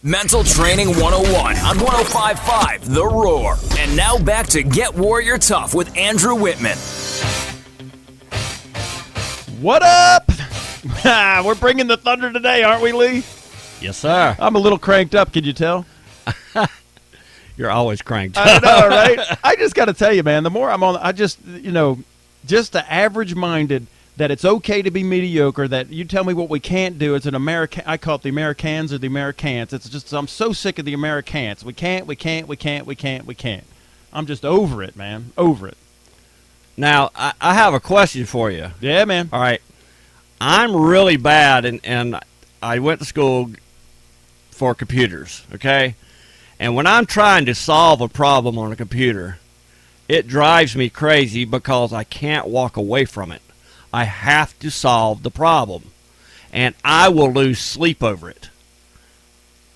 Mental Training 101 on 105.5 The Roar. And now back to Get Warrior Tough with Andrew Whitman. What up? We're bringing the thunder today, aren't we, Lee? Yes, sir. I'm a little cranked up, can you tell? You're always cranked. I know, right? I just got to tell you, man, the more I'm on, just the average-minded, that it's okay to be mediocre, that you tell me what we can't do. It's an American. I call it the Americans or the Americans. It's just, I'm so sick of the Americans. We can't. I'm just over it, man. Over it. Now, I have a question for you. Yeah, man. All right. I'm really bad, and I went to school for computers, okay? And when I'm trying to solve a problem on a computer, it drives me crazy because I can't walk away from it. I have to solve the problem, and I will lose sleep over it.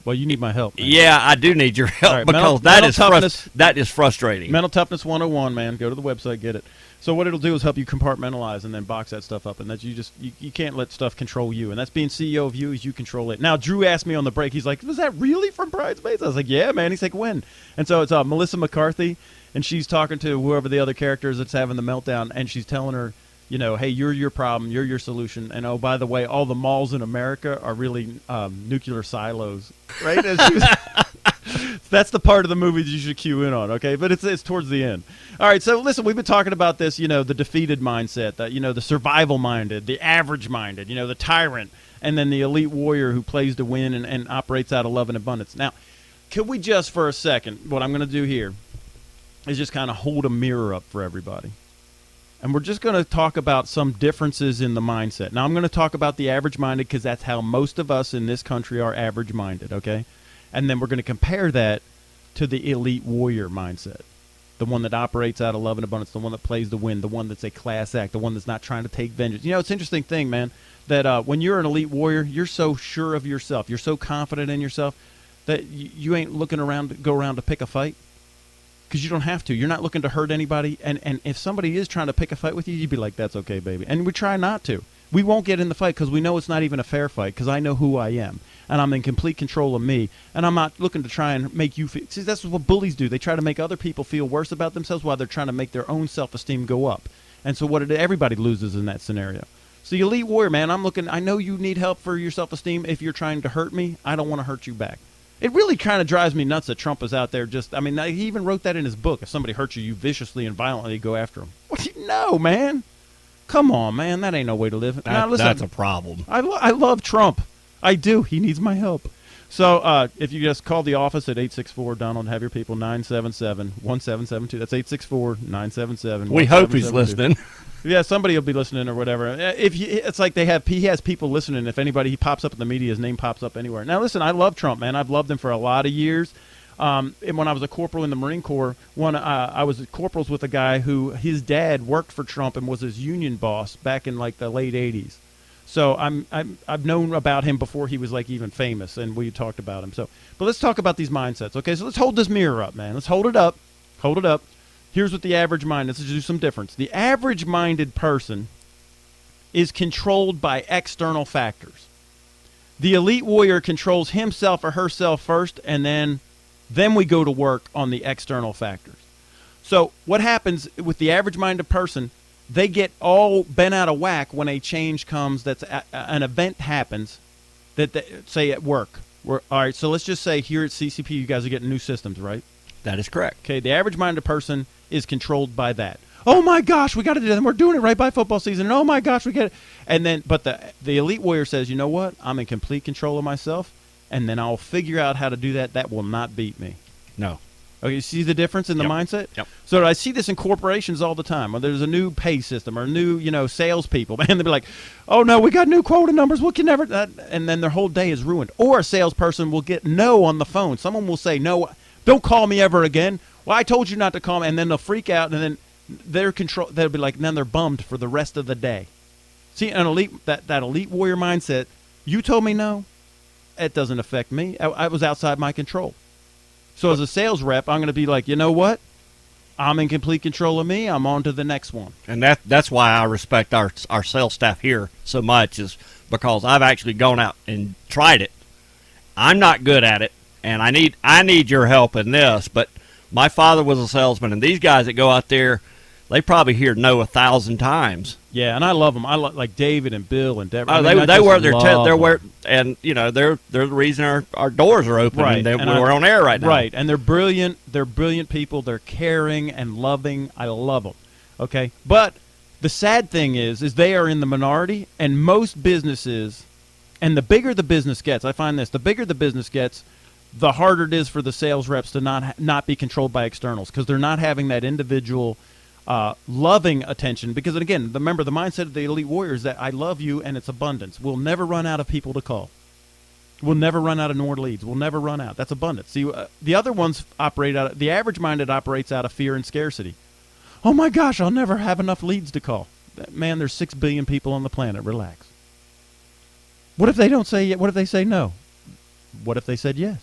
Well, you need my help, man. Yeah, I do need your help, right, because that is frustrating. Mental Toughness 101, man. Go to the website, get it. So what it'll do is help you compartmentalize and then box that stuff up, and that you can't let stuff control you, and that's being CEO of you is you control it. Now, Drew asked me on the break, he's like, was that really from Bridesmaids? I was like, yeah, man. He's like, when? And so it's Melissa McCarthy, and she's talking to whoever the other character is that's having the meltdown, and she's telling her, hey, you're your problem, you're your solution, and oh, by the way, all the malls in America are really nuclear silos, right? That's the part of the movie that you should cue in on, okay? But it's towards the end. All right, so listen, we've been talking about this, the defeated mindset, the survival-minded, the average-minded, the tyrant, and then the elite warrior who plays to win and operates out of love and abundance. Now, could we just for a second, what I'm going to do here is just kind of hold a mirror up for everybody. And we're just going to talk about some differences in the mindset. Now, I'm going to talk about the average-minded because that's how most of us in this country are average-minded, okay? And then we're going to compare that to the elite warrior mindset, the one that operates out of love and abundance, the one that plays to win, the one that's a class act, the one that's not trying to take vengeance. It's an interesting thing, man, that when you're an elite warrior, you're so sure of yourself, you're so confident in yourself that you ain't looking around to go around to pick a fight. Because you don't have to. You're not looking to hurt anybody. And if somebody is trying to pick a fight with you, you'd be like, that's okay, baby. And we try not to. We won't get in the fight because we know it's not even a fair fight because I know who I am. And I'm in complete control of me. And I'm not looking to try and make you feel. See, that's what bullies do. They try to make other people feel worse about themselves while they're trying to make their own self-esteem go up. And so everybody loses in that scenario. So the elite warrior, man, I know you need help for your self-esteem. If you're trying to hurt me, I don't want to hurt you back. It really kind of drives me nuts that Trump is out there he even wrote that in his book. If somebody hurts you, you viciously and violently go after them. No, man. Come on, man. That ain't no way to live. Now, listen, that's a problem. I love Trump. I do. He needs my help. So if you just call the office at 864, Donald, have your people, 977-1772. That's 864-977. We hope he's listening. Yeah, somebody will be listening or whatever. It's like he has people listening. If anybody, he pops up in the media, his name pops up anywhere. Now, listen, I love Trump, man. I've loved him for a lot of years. And when I was a corporal in the Marine Corps, I was corporals with a guy who his dad worked for Trump and was his union boss back in like the late 80s. So I've known about him before he was like even famous, and we talked about him. But let's talk about these mindsets. Okay, so let's hold this mirror up, man. Let's hold it up. Hold it up. Here's what the average mind. Let's do some difference. The average-minded person is controlled by external factors. The elite warrior controls himself or herself first, and then we go to work on the external factors. So what happens with the average-minded person? They get all bent out of whack when a change comes. An event happens say at work. All right, so let's just say here at CCP, you guys are getting new systems, right? That is correct. Okay, the average-minded person is controlled by that. Oh my gosh, we got to do that. And we're doing it right by football season. And oh my gosh, we get it. And then, but the elite warrior says, you know what? I'm in complete control of myself, and then I'll figure out how to do that. That will not beat me. No. Okay, you see the difference in the mindset? Yep. So I see this in corporations all the time. When there's a new pay system or new, salespeople, man, they'll be like, oh no, we got new quota numbers. We can never. And then their whole day is ruined. Or a salesperson will get no on the phone. Someone will say, no, don't call me ever again. Well, I told you not to call me. And then they'll freak out, and then they'll be like, then they're bummed for the rest of the day. See, that elite warrior mindset, you told me no, it doesn't affect me. I was outside my control. So as a sales rep, I'm going to be like, you know what? I'm in complete control of me. I'm on to the next one. And that's why I respect our sales staff here so much, is because I've actually gone out and tried it, I'm not good at it, and I need your help in this. But my father was a salesman, and these guys that go out there, they probably hear no 1,000 times. Yeah, and I love them. I like David and Bill and Deborah. Oh, they wear their and they're the reason our doors are open. Right, and we're on air right now. Right, and they're brilliant. They're brilliant people. They're caring and loving. I love them. Okay, but the sad thing is they are in the minority, and most businesses, and the bigger the business gets, I find this: the bigger the business gets, the harder it is for the sales reps to not be controlled by externals, because they're not having that individual. Loving attention, because again, remember the mindset of the elite warrior is that I love you and it's abundance. We'll never run out of people to call. We'll never run out of Nord leads. We'll never run out. That's abundance. See, the other ones operate out of, the average minded operates out of fear and scarcity. Oh my gosh, I'll never have enough leads to call. Man, there's 6 billion people on the planet. Relax. What if they don't say, what if they say no? What if they said yes?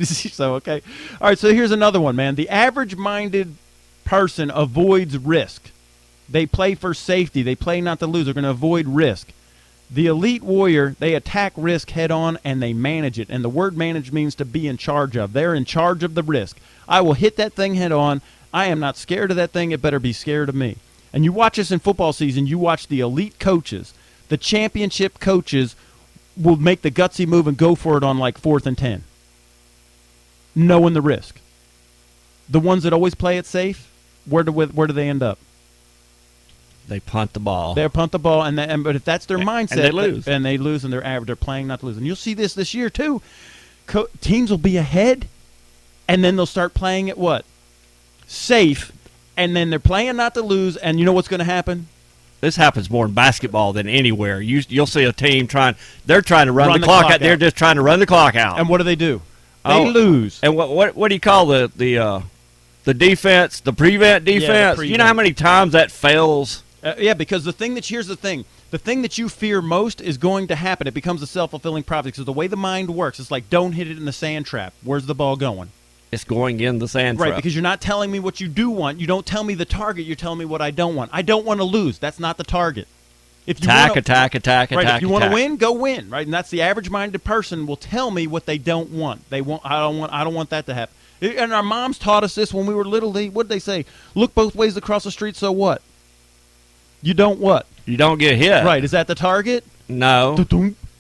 So, okay. All right, so here's another one, man. The average minded person avoids risk. They play for safety. They play not to lose. They're going to avoid risk. The elite warrior, they attack risk head on and they manage it. And the word manage means to be in charge of. They're in charge of the risk. I will hit that thing head on. I am not scared of that thing. It better be scared of me. And you watch this in football season. You watch the elite coaches. The championship coaches will make the gutsy move and go for it on like 4th and 10. Knowing the risk. The ones that always play it safe, where do they end up? They punt the ball. They punt the ball, but if that's their mindset, and they lose. And they lose, and they're average. They're playing not to lose. And you'll see this year too. Teams will be ahead, and then they'll start playing it what? Safe, and then they're playing not to lose. And you know what's going to happen? This happens more in basketball than anywhere. You'll see a team they're trying to run the clock out. They're just trying to run the clock out. And what do? They lose. And what do you call the defense, the prevent defense? Yeah, the prevent. You know how many times that fails? Yeah, because here's the thing. The thing that you fear most is going to happen. It becomes a self-fulfilling prophecy. Because the way the mind works, it's like, don't hit it in the sand trap. Where's the ball going? It's going in the sand trap. Right, because you're not telling me what you do want. You don't tell me the target. You're telling me what I don't want. I don't want to lose. That's not the target. If you attack. If you want to win, go win. Right, and that's the average-minded person will tell me what they don't want. I don't want that to happen. And our moms taught us this when we were little. What did they say? Look both ways across the street. So what? You don't what? You don't get hit. Right. Is that the target? No.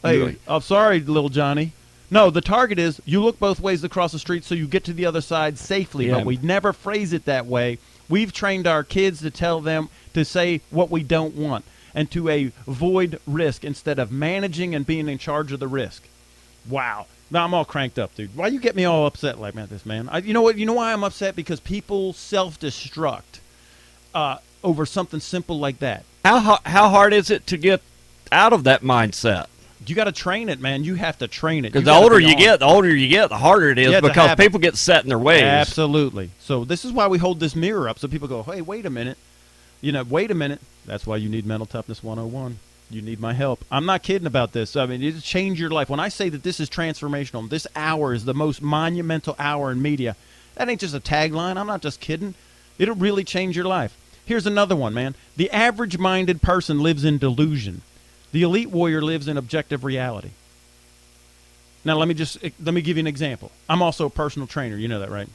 Hey, I'm sorry, little Johnny. No, the target is you look both ways across the street so you get to the other side safely. Yeah. But we never phrase it that way. We've trained our kids to tell them to say what we don't want and to avoid risk instead of managing and being in charge of the risk. Wow. Now I'm all cranked up, dude. Why you get me all upset like this, man? You know what? You know why I'm upset? Because people self-destruct over something simple like that. How hard is it to get out of that mindset? You got to train it, man. You have to train it. Because the older you get, the harder it is, because people get set in their ways. Absolutely. So this is why we hold this mirror up so people go, hey, wait a minute. Wait a minute. That's why you need Mental Toughness 101. You need my help. I'm not kidding about this. I mean, it'll change your life. When I say that this is transformational, this hour is the most monumental hour in media, that ain't just a tagline. I'm not just kidding. It'll really change your life. Here's another one, man. The average-minded person lives in delusion. The elite warrior lives in objective reality. Now, let me give you an example. I'm also a personal trainer. You know that, right?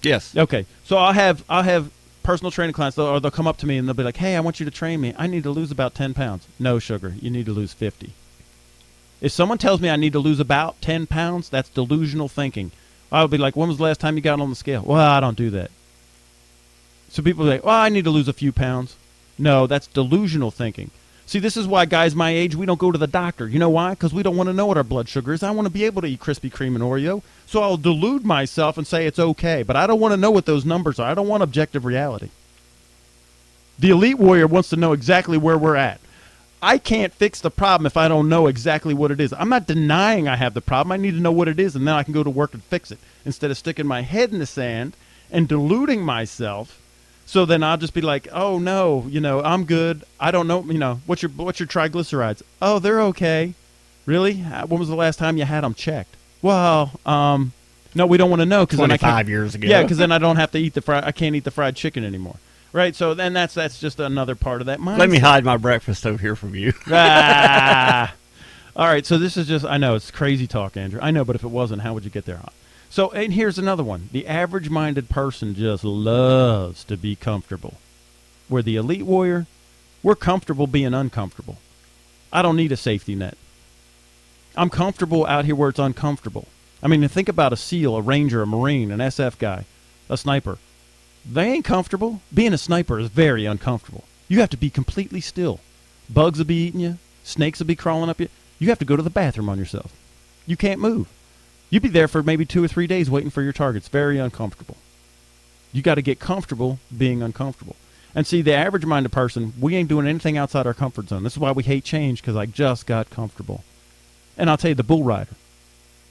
Yes. Okay. So I'll have personal training clients, they'll come up to me and they'll be like, hey, I want you to train me. I need to lose about 10 pounds. No, sugar. You need to lose 50. If someone tells me I need to lose about 10 pounds, that's delusional thinking. I'll be like, when was the last time you got on the scale? Well, I don't do that. So people are like, well, I need to lose a few pounds. No, that's delusional thinking. See, this is why guys my age, we don't go to the doctor. You know why? Because we don't want to know what our blood sugar is. I want to be able to eat Krispy Kreme and Oreo. So I'll delude myself and say it's okay. But I don't want to know what those numbers are. I don't want objective reality. The elite warrior wants to know exactly where we're at. I can't fix the problem if I don't know exactly what it is. I'm not denying I have the problem. I need to know what it is, and then I can go to work and fix it instead of sticking my head in the sand and deluding myself. So then I'll just be like, oh, no, I'm good. I don't know, what's your triglycerides? Oh, they're okay. Really? When was the last time you had them checked? Well, no, we don't want to know. 25 years ago. Yeah, because then I don't have to I can't eat the fried chicken anymore. Right, so then that's just another part of that mindset. Let me hide my breakfast over here from you. All right, so this is just, I know, it's crazy talk, Andrew. I know, but if it wasn't, how would you get there? So, and here's another one. The average-minded person just loves to be comfortable. We're the elite warrior. We're comfortable being uncomfortable. I don't need a safety net. I'm comfortable out here where it's uncomfortable. I mean, think about a SEAL, a Ranger, a Marine, an SF guy, a sniper. They ain't comfortable. Being a sniper is very uncomfortable. You have to be completely still. Bugs will be eating you. Snakes will be crawling up you. You have to go to the bathroom on yourself. You can't move. You'd be there for maybe 2 or 3 days waiting for your targets. Very uncomfortable. You got to get comfortable being uncomfortable. And see, the average-minded person, we ain't doing anything outside our comfort zone. This is why we hate change, because I just got comfortable. And I'll tell you, the bull rider,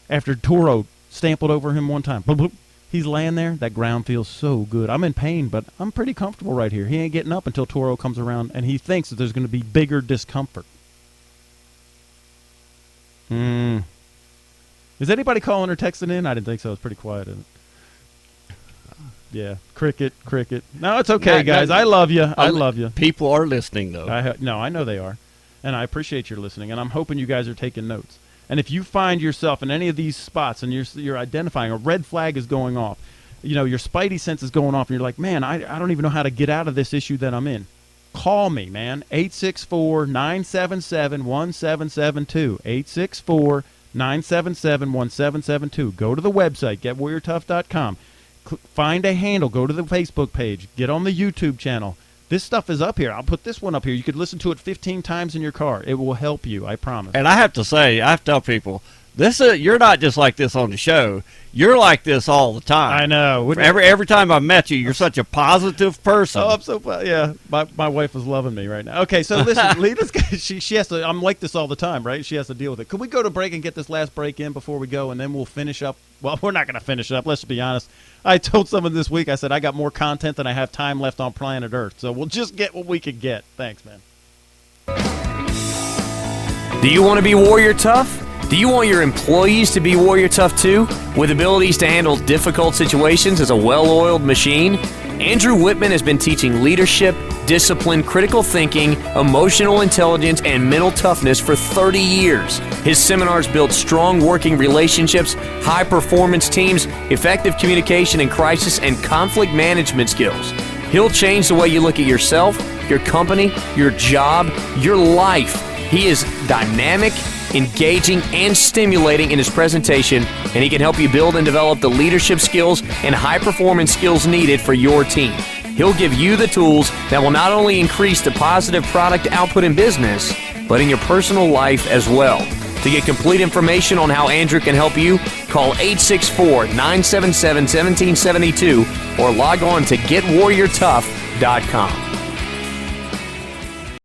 after Toro stampled over him one time, bloop, bloop, he's laying there. That ground feels so good. I'm in pain, but I'm pretty comfortable right here. He ain't getting up until Toro comes around, and he thinks that there's going to be bigger discomfort. Is anybody calling or texting in? I didn't think so. It's pretty quiet, isn't it? Yeah, cricket. No, it's okay, guys. I love you. I love you. People are listening, though. I know they are, and I appreciate your listening, and I'm hoping you guys are taking notes. And if you find yourself in any of these spots and you're identifying a red flag is going off, you know, your spidey sense is going off, and you're like, man, I don't even know how to get out of this issue that I'm in. Call me, man. 864-977-1772. 864-977-1772. Go to the website, getwarriortough.com. Find a handle. Go to the Facebook page. Get on the YouTube channel. This stuff is up here. I'll put this one up here. You could listen to it 15 times in your car. It will help you, I promise. And I have to say, I have to tell people, you're not just like this on the show. You're like this all the time. I know. Every time I met you, you're such a positive person. Oh, I'm so yeah. My wife is loving me right now. Okay, so listen, Lita's she has to. I'm like this all the time, right? She has to deal with it. Could we go to break and get this last break in before we go, and then we'll finish up? Well, we're not going to finish up. Let's be honest. I told someone this week. I said I got more content than I have time left on planet Earth. So we'll just get what we could get. Thanks, man. Do you want to be warrior tough? Do you want your employees to be warrior tough too? With abilities to handle difficult situations as a well-oiled machine? Andrew WIttman has been teaching leadership, discipline, critical thinking, emotional intelligence, and mental toughness for 30 years. His seminars build strong working relationships, high-performance teams, effective communication in crisis, and conflict management skills. He'll change the way you look at yourself, your company, your job, your life. He is dynamic, engaging, and stimulating in his presentation, and he can help you build and develop the leadership skills and high-performance skills needed for your team. He'll give you the tools that will not only increase the positive product output in business, but in your personal life as well. To get complete information on how Andrew can help you, call 864-977-1772 or log on to getwarriortough.com.